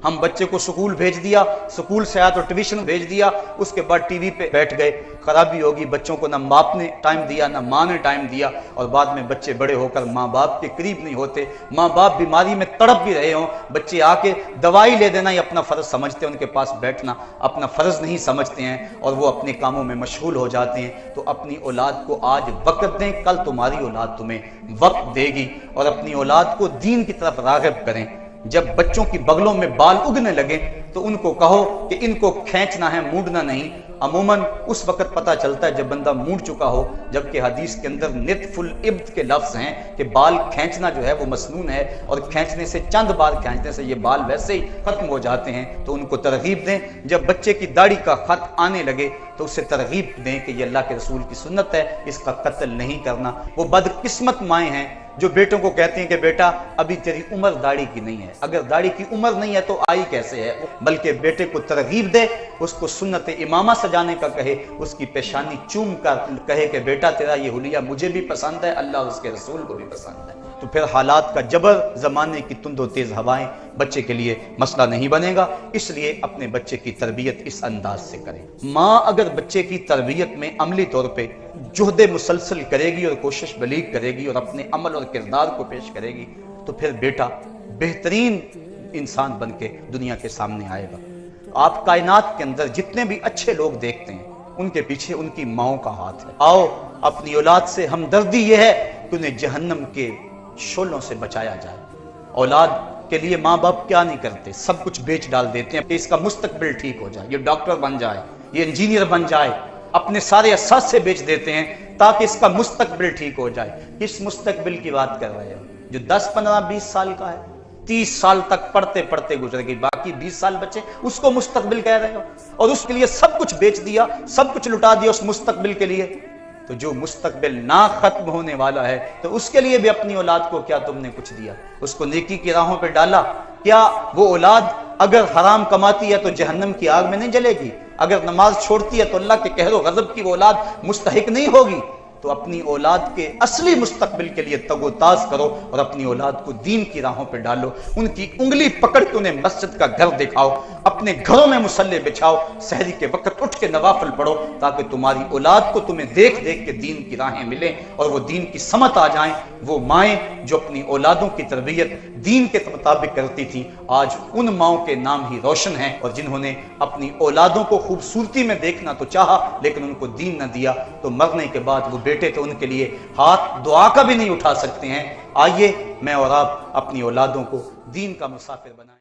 ہم بچے کو سکول بھیج دیا، سکول سے آیا تو ٹیوشن بھیج دیا، اس کے بعد ٹی وی پہ بیٹھ گئے۔ خرابی ہوگی، بچوں کو نہ باپ نے ٹائم دیا نہ ماں نے ٹائم دیا، اور بعد میں بچے بڑے ہو کر ماں باپ کے قریب نہیں ہوتے، ماں باپ بیماری میں تڑپ بھی رہے ہوں، بچے آ کے دوائی لے دینا یہ اپنا فرض سمجھتے ہیں، ان کے پاس بیٹھنا اپنا فرض نہیں سمجھتے ہیں، اور وہ اپنے کاموں میں مشغول ہو جاتے ہیں۔ تو اپنی اولاد کو آج وقت دیں، کل تمہاری اولاد تمہیں وقت دے گی، اور اپنی اولاد کو دین کی طرف راغب کریں۔ جب بچوں کی بغلوں میں بال اگنے لگے تو ان کو کہو کہ ان کو کھینچنا ہے، موڑنا نہیں۔ عموماً اس وقت پتہ چلتا ہے جب بندہ موڑ چکا ہو، جبکہ حدیث کے اندر نتف الابط کے لفظ ہیں کہ بال کھینچنا جو ہے وہ مسنون ہے، اور کھینچنے سے چند بار کھینچنے سے یہ بال ویسے ہی ختم ہو جاتے ہیں۔ تو ان کو ترغیب دیں، جب بچے کی داڑھی کا خط آنے لگے تو اسے ترغیب دیں کہ یہ اللہ کے رسول کی سنت ہے، اس کا قتل نہیں کرنا۔ وہ بدقسمت مائیں ہیں جو بیٹوں کو کہتے ہیں کہ بیٹا ابھی تیری عمر داڑھی کی نہیں ہے، اگر داڑھی کی عمر نہیں ہے تو آئی کیسے ہے؟ بلکہ بیٹے کو ترغیب دے، اس کو سنت امامہ سجانے کا کہے، اس کی پیشانی چوم کر کہے کہ بیٹا تیرا یہ حلیہ مجھے بھی پسند ہے، اللہ اور اس کے رسول کو بھی پسند ہے۔ تو پھر حالات کا جبر، زمانے کی تند و تیز ہوائیں بچے کے لیے مسئلہ نہیں بنے گا۔ اس لیے اپنے بچے کی تربیت اس انداز سے کریں۔ ماں اگر بچے کی تربیت میں عملی طور پہ جہد مسلسل کرے گی اور کوشش بلیغ کرے گی اور اپنے عمل اور کردار کو پیش کرے گی تو پھر بیٹا بہترین انسان بن کے دنیا کے سامنے آئے گا۔ آپ کائنات کے اندر جتنے بھی اچھے لوگ دیکھتے ہیں ان کے پیچھے ان کی ماؤں کا ہاتھ ہے۔ آؤ اپنی اولاد سے ہمدردی یہ ہے کہ انہیں جہنم کے شعلوں سے بچایا جائے۔ اولاد کے لیے ماں باپ کیا نہیں کرتے، سب کچھ بیچ ڈال دیتے ہیں کہ اس کا مستقبل ٹھیک ہو جائے، یہ ڈاکٹر بن جائے، یہ انجینئر بن جائے، اپنے سارے اثاثے بیچ دیتے ہیں تاکہ اس کا مستقبل ٹھیک ہو جائے۔ کس مستقبل کی بات کر رہے ہو؟ جو 10 15 20 سال کا ہے، 30 سال تک پڑھتے پڑھتے گزر گئی، باقی 20 سال بچے، اس کو مستقبل کہہ رہے ہو، اور اس کے لیے سب کچھ بیچ دیا، سب کچھ لٹا دیا اس مستقبل کے لیے۔ تو جو مستقبل نہ ختم ہونے والا ہے تو اس کے لیے بھی اپنی اولاد کو کیا تم نے کچھ دیا؟ اس کو نیکی کی راہوں پہ ڈالا؟ کیا وہ اولاد اگر حرام کماتی ہے تو جہنم کی آگ میں نہیں جلے گی؟ اگر نماز چھوڑتی ہے تو اللہ کے قہر و غضب کی وہ اولاد مستحق نہیں ہوگی؟ تو اپنی اولاد کے اصلی مستقبل کے لیے تگ و تاز کرو اور اپنی اولاد کو دین کی راہوں پہ ڈالو، ان کی انگلی پکڑ کے انہیں مسجد کا گھر دکھاؤ، اپنے گھروں میں مصلی بچھاؤ، سحری کے وقت اٹھ کے نوافل پڑھو تاکہ تمہاری اولاد کو تمہیں دیکھ دیکھ کے دین کی راہیں ملیں اور وہ دین کی سمت آ جائیں۔ وہ مائیں جو اپنی اولادوں کی تربیت دین کے مطابق کرتی تھیں آج ان ماؤں کے نام ہی روشن ہیں، اور جنہوں نے اپنی اولادوں کو خوبصورتی میں دیکھنا تو چاہا لیکن ان کو دین نہ دیا تو مرنے کے بعد وہ بیٹے تو ان کے لیے ہاتھ دعا کا بھی نہیں اٹھا سکتے ہیں۔ آئیے میں اور آپ اپنی اولادوں کو دین کا مسافر بنائیں۔